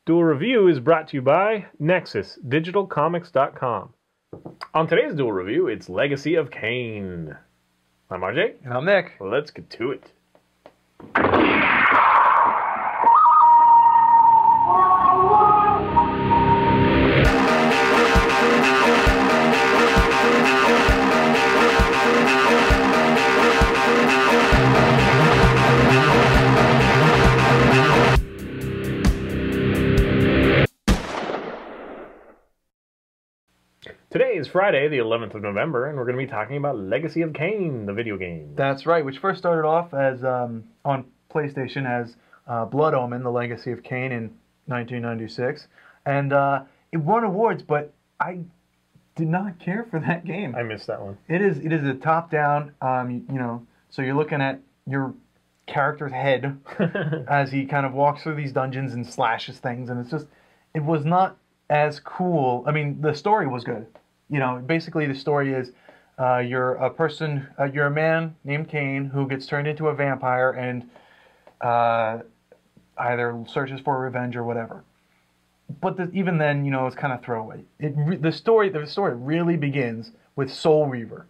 Duel Review is brought to you by NexusDigitalComics.com. On today's Duel Review, it's Legacy of Kain. I'm RJ. And I'm Nick. Let's get to it. Today is Friday, the 11th of November, and we're going to be talking about Legacy of Kain, the video game. That's right, which first started off as on PlayStation as Blood Omen, the Legacy of Kain in 1996. And it won awards, but I did not care for that game. I missed that one. It is a top-down, so you're looking at your character's head as he kind of walks through these dungeons and slashes things, and it was not as cool. I mean, the story was good. Basically the story is you're a man named Kain who gets turned into a vampire and either searches for revenge or whatever. But even then, it's kind of throwaway. The story really begins with Soul Reaver.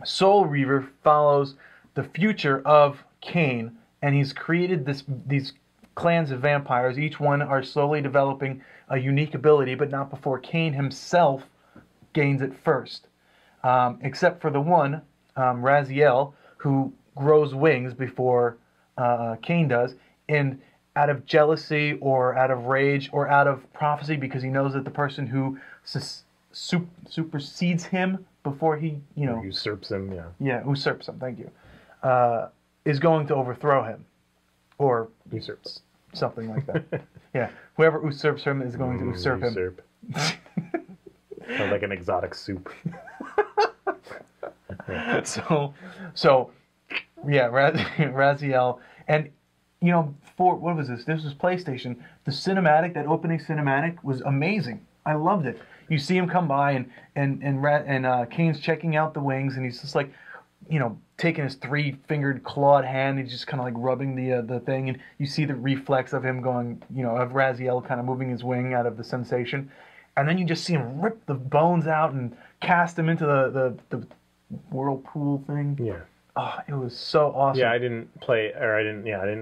Soul Reaver follows the future of Kain, and he's created these clans of vampires. Each one are slowly developing a unique ability, but not before Kain himself gains it first. Except for the one, Raziel, who grows wings before Kain does, and out of jealousy or out of rage or out of prophecy, because he knows that the person who supersedes him before he, usurps him, usurps him, thank you, is going to overthrow him. Or usurps. Something like that. Yeah, whoever usurps him is going to usurp him. Sounds like an exotic soup. Raziel, and for what was this? This was PlayStation. The cinematic, that opening cinematic, was amazing. I loved it. You see him come by, and Kain's checking out the wings, and he's just like, taking his three-fingered clawed hand, he's just kind of like rubbing the thing, and you see the reflex of him going, of Raziel kind of moving his wing out of the sensation, and then you just see him rip the bones out and cast him into the whirlpool thing. Yeah. Oh, it was so awesome. Yeah, I didn't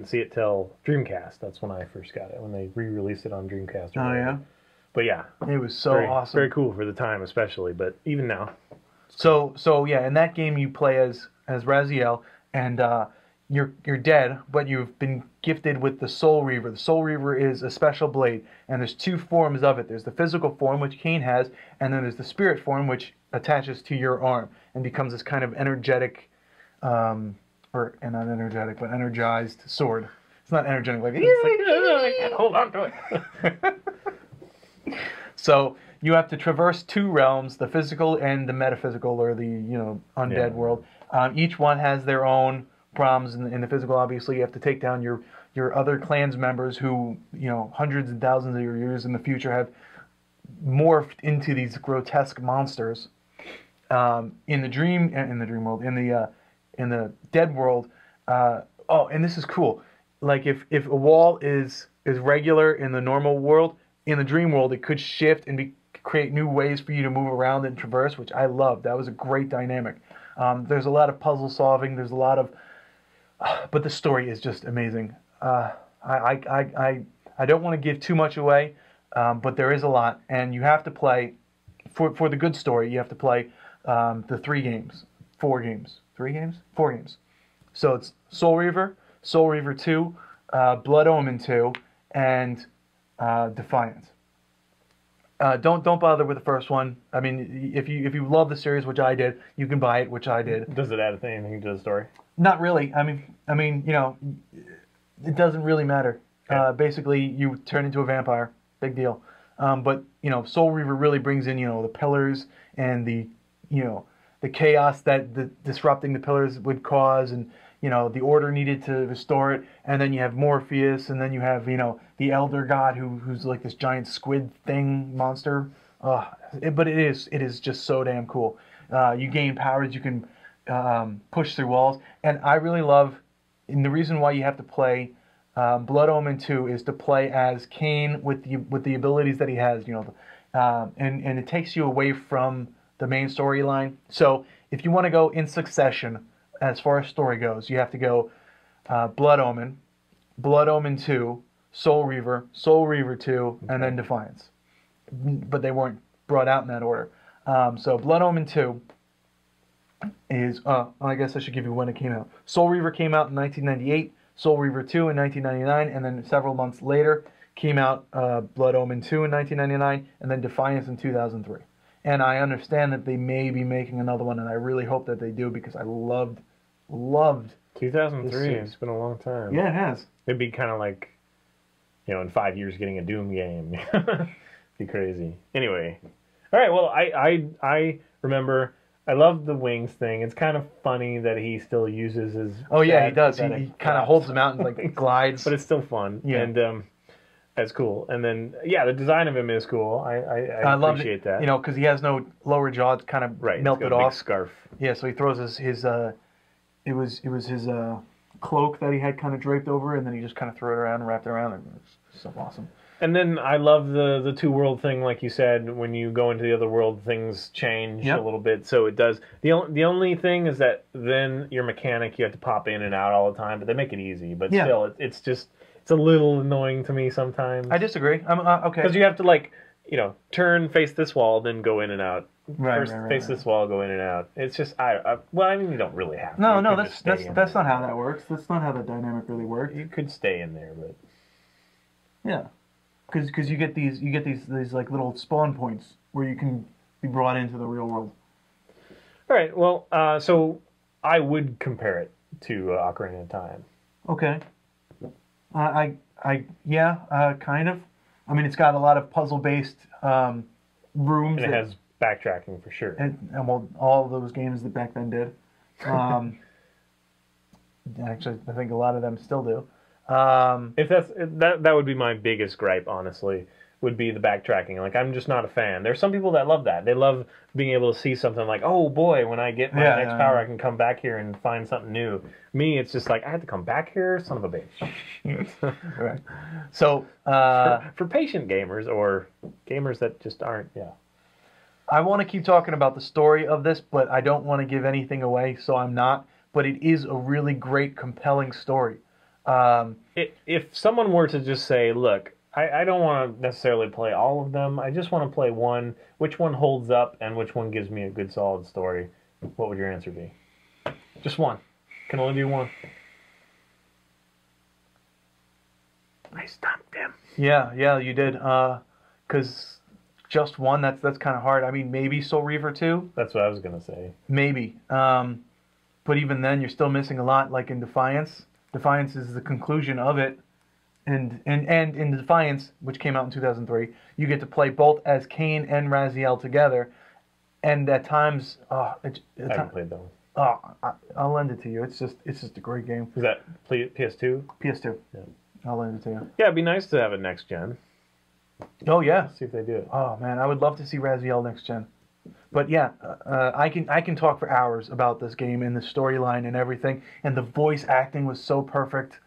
see it till Dreamcast. That's when I first got it, when they re-released it on Dreamcast. Oh, yeah? But yeah. It was so awesome. Very cool for the time, especially, but even now. So yeah, in that game you play as Raziel, and you're dead, but you've been gifted with the Soul Reaver. The Soul Reaver is a special blade, and there's two forms of it. There's the physical form, which Kain has, and then there's the spirit form, which attaches to your arm and becomes this kind of energetic, not energetic, but energized sword. It's not energetic like, I can't hold on to it. So you have to traverse two realms, the physical and the metaphysical, or the undead world. Each one has their own problems. In the physical, obviously, you have to take down your other clan's members who, hundreds and thousands of years in the future have morphed into these grotesque monsters. In the dream world, in the dead world. And this is cool. Like if a wall is regular in the normal world, in the dream world, it could shift and create new ways for you to move around and traverse, which I loved. That was a great dynamic. There's a lot of puzzle solving. There's a lot of, but the story is just amazing. I don't want to give too much away, but there is a lot, and you have to play for the good story. You have to play the 4 games. So it's Soul Reaver, Soul Reaver 2, Blood Omen 2, and Defiance. Don't bother with the first one. I mean, if you love the series, which I did, you can buy it, which I did. Does it add anything to the story? Not really. I mean, it doesn't really matter. Okay. Basically, you turn into a vampire. Big deal. But Soul Reaver really brings in the pillars and the chaos that the disrupting the pillars would cause, and the order needed to restore it. And then you have Morpheus, and then you have the Elder God who's like this giant squid thing monster. But it is just so damn cool. You gain powers. You can push through walls, and I really love. And the reason why you have to play Blood Omen 2 is to play as Kain with the abilities that he has, and it takes you away from the main storyline. So if you want to go in succession as far as story goes, you have to go Blood Omen, Blood Omen 2, Soul Reaver, Soul Reaver 2, and then Defiance. But they weren't brought out in that order. So Blood Omen 2 is, I guess I should give you when it came out. Soul Reaver came out in 1998, Soul Reaver 2 in 1999, and then several months later came out Blood Omen 2 in 1999, and then Defiance in 2003. And I understand that they may be making another one, and I really hope that they do, because I loved 2003. It's been a long time. Yeah, it has. It'd be kind of like, in 5 years getting a Doom game. Be crazy. Anyway, all right. Well, I remember. I love the wings thing. It's kind of funny that he still uses his. Oh yeah, he does. He kind of holds them out and like glides. But it's still fun. Yeah. And that's cool. And then the design of him is cool. I appreciate that. Because he has no lower jaw. It's kind of melted off. Big scarf. Yeah. So he throws his it was his cloak that he had kind of draped over, and then he just kind of threw it around and wrapped it around. It's so awesome. And then I love the two world thing, like you said. When you go into the other world, things change a little bit. So it does. The only thing is that then your mechanic, you have to pop in and out all the time, but they make it easy. But still, it's a little annoying to me sometimes. I disagree. I'm okay. Because you have to turn, face this wall, then go in and out. Right, First, face this wall, go in and out. It's just you don't really have to. No, that's not how that works. That's not how the dynamic really works. You could stay in there, but yeah. Because you get these like little spawn points where you can be brought into the real world. All right. Well, so I would compare it to Ocarina of Time. Okay. Kind of. I mean, it's got a lot of puzzle-based rooms. And it has backtracking for sure. And well, all of those games that back then did. Actually, I think a lot of them still do. If that would be my biggest gripe, honestly, would be the backtracking. Like, I'm just not a fan. There's some people that love that. They love being able to see something like, oh boy, when I get my next power, I can come back here and find something new. Me, it's just like, I had to come back here, son of a bitch. Right. So for patient gamers or gamers that just aren't, I want to keep talking about the story of this, but I don't want to give anything away, so I'm not. But it is a really great, compelling story. If someone were to just say, look, I don't want to necessarily play all of them. I just want to play one. Which one holds up and which one gives me a good, solid story? What would your answer be? Just one. Can only do one. I stumped him. Yeah, you did. Because just one, that's kind of hard. I mean, maybe Soul Reaver 2. That's what I was going to say. Maybe. But even then, you're still missing a lot, like in Defiance. Defiance is the conclusion of it. And in Defiance, which came out in 2003, you get to play both as Kain and Raziel together. And at times... I haven't played that one. I'll lend it to you. It's just a great game. Is that PS2? PS2. Yeah. I'll lend it to you. Yeah, it'd be nice to have it next gen. Oh, yeah. See if they do it. Oh, man, I would love to see Raziel next gen. But yeah, I can talk for hours about this game and the storyline and everything. And the voice acting was so perfect.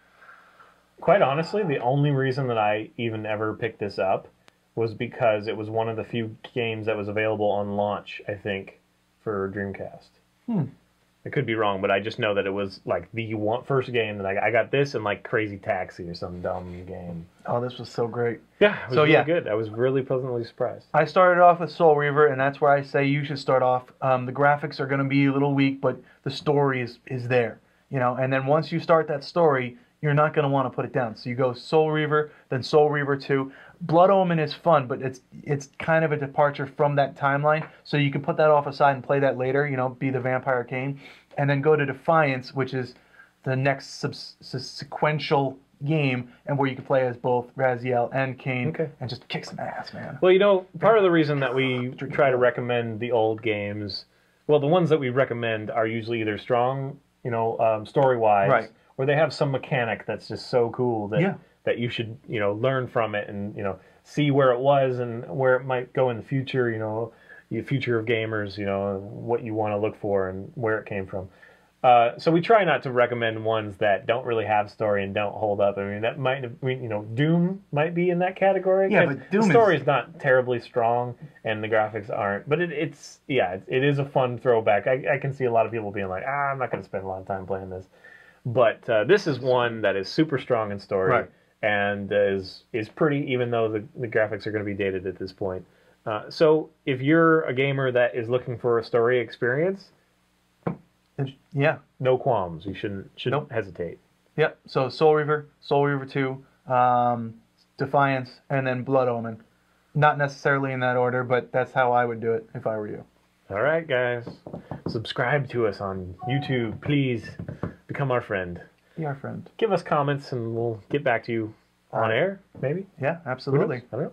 Quite honestly, the only reason that I even ever picked this up was because it was one of the few games that was available on launch, I think, for Dreamcast. I could be wrong, but I just know that it was like the first game that I got this and like Crazy Taxi or some dumb game. Oh, this was so great. Yeah, it was really good. I was really pleasantly surprised. I started off with Soul Reaver, and that's where I say you should start off. The graphics are going to be a little weak, but the story is there, And then once you start that story, you're not going to want to put it down. So you go Soul Reaver, then Soul Reaver 2. Blood Omen is fun, but it's kind of a departure from that timeline. So you can put that off aside and play that later, be the Vampire Kain. And then go to Defiance, which is the next sequential game, and where you can play as both Raziel and Kain and just kick some ass, man. Well, part of the reason that we try to recommend the old games, the ones that we recommend are usually either strong, story-wise, right, or they have some mechanic that's just so cool that you should, learn from it and, see where it was and where it might go in the future, the future of gamers, what you want to look for and where it came from. So we try not to recommend ones that don't really have story and don't hold up. I mean, that might, Doom might be in that category. Yeah, but Doom the story is not terribly strong and the graphics aren't. But it is a fun throwback. I can see a lot of people being like, I'm not going to spend a lot of time playing this. But this is one that is super strong in story. Right. And is pretty, even though the graphics are going to be dated at this point. So if you're a gamer that is looking for a story experience, yeah, no qualms. You shouldn't hesitate. Yep. So Soul Reaver 2, Defiance, and then Blood Omen. Not necessarily in that order, but that's how I would do it if I were you. All right, guys. Subscribe to us on YouTube. Please become our friend. Be our friend. Give us comments, and we'll get back to you on air, maybe. Yeah, absolutely. I don't know.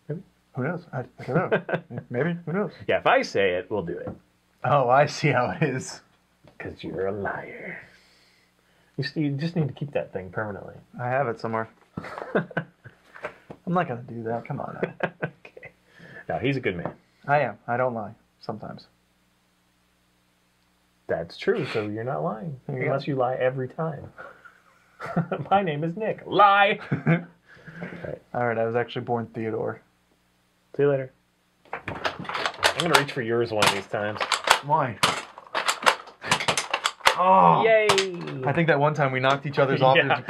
Maybe. Who knows? I don't know. Maybe. Who knows? Yeah, if I say it, we'll do it. Oh, I see how it is. Because you're a liar. You just need to keep that thing permanently. I have it somewhere. I'm not going to do that. Come on now. Okay. No, he's a good man. I am. I don't lie. Sometimes. That's true, so you're not lying. Unless you lie every time. My name is Nick. Lie! All right, I was actually born Theodore. See you later. I'm going to reach for yours one of these times. Why? Oh! Yay! I think that one time we knocked each other's off. Yeah.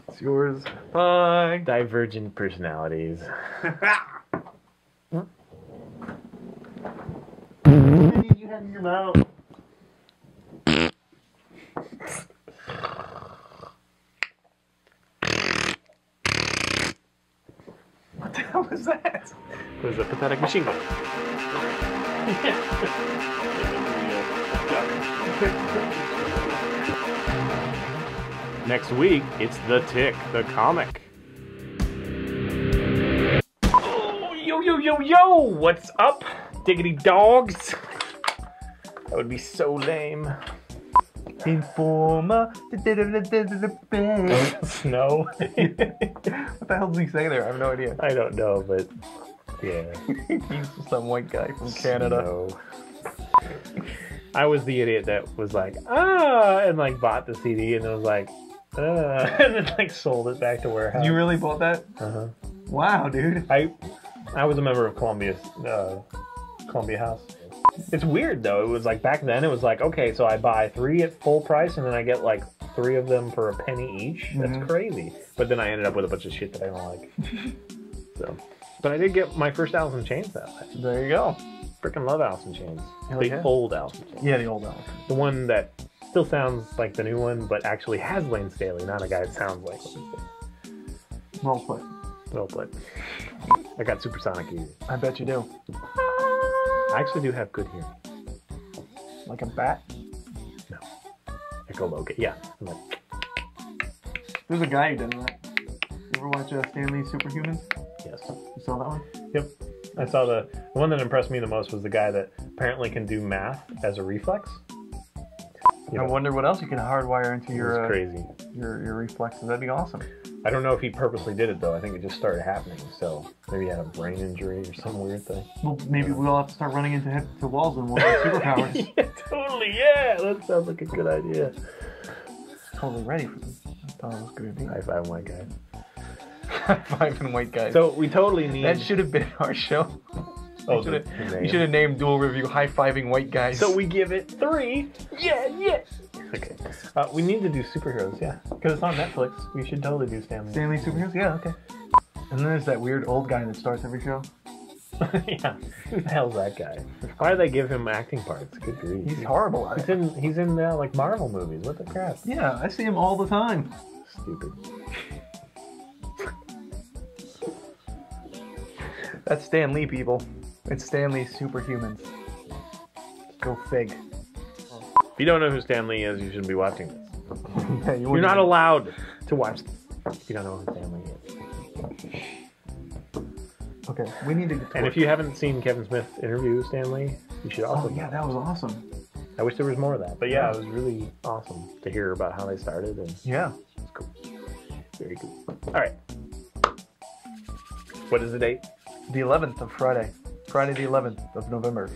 It's yours. Bye. Divergent personalities. You had in your mouth. What the hell was that? It was a pathetic machine gun. Next week, it's The Tick, the comic. Oh, yo! What's up, diggity dogs? That would be so lame. Informer. Snow. What the hell did he say there? I have no idea. I don't know, but yeah. He's some white guy from Canada. Snow. I was the idiot that was like, and like bought the CD and then was like, and then like sold it back to warehouse. You really bought that? Uh-huh. Wow, dude. I was a member of Columbia House. It's weird though. It was like back then. It was like, okay, so I buy 3 at full price and then I get like 3 of them for a penny each. That's crazy. But then I ended up with a bunch of shit that I don't like. So, but I did get my first Alice in Chains that way. There you go. Freaking love Alice in Chains. Yeah. Old Alice in Chains. Yeah, the old Alice. The one that still sounds like the new one, but actually has Lane Staley, not a guy that sounds like Lane Staley. Well put. Well put. I got supersonic ears. I bet you do. I actually do have good hearing. Like a bat? No. Echolocated. Yeah. I'm like, There's a guy who does that. You ever watch Stanley's Superhumans? yes. You saw that one? Yep. I saw the one that impressed me the most was the guy that apparently can do math as a reflex. I wonder what else you can hardwire into your crazy. Your reflexes. That'd be awesome. I don't know if he purposely did it though. I think it just started happening. So maybe he had a brain injury or some weird thing. Well, maybe we'll have to start running into walls and we'll get superpowers. Yeah, totally. Yeah, that sounds like a good idea. Totally ready for this. I thought it was going to be. High five, white guy. High five and white guys. So we totally need. That should have been our show. Oh, you should have named Duel Review High Fiving White Guys. So we give it 3. Yeah. Okay. We need to do superheroes, yeah. Because it's on Netflix. We should totally do Stanley. Stanley Superheroes? Yeah, okay. And then there's that weird old guy that starts every show. Yeah. Who the hell's that guy? Why do they give him acting parts? Good grief. He's horrible at it. He's in like Marvel movies. What the crap? Yeah, I see him all the time. Stupid. That's Stan Lee, people. It's Stanley's Superhumans. Go fig. If you don't know who Stan Lee is, you shouldn't be watching this. Yeah, You're not allowed to watch this if you don't know who Stan Lee is. Okay, we need to get to And work. if you haven't seen Kevin Smith interview Stan Lee, you should also. Oh, yeah, that was awesome. I wish there was more of that. But yeah, it was really awesome to hear about how they started. And Yeah. it's cool. Very cool. All right. What is the date? The 11th of Friday. Friday the 11th of November.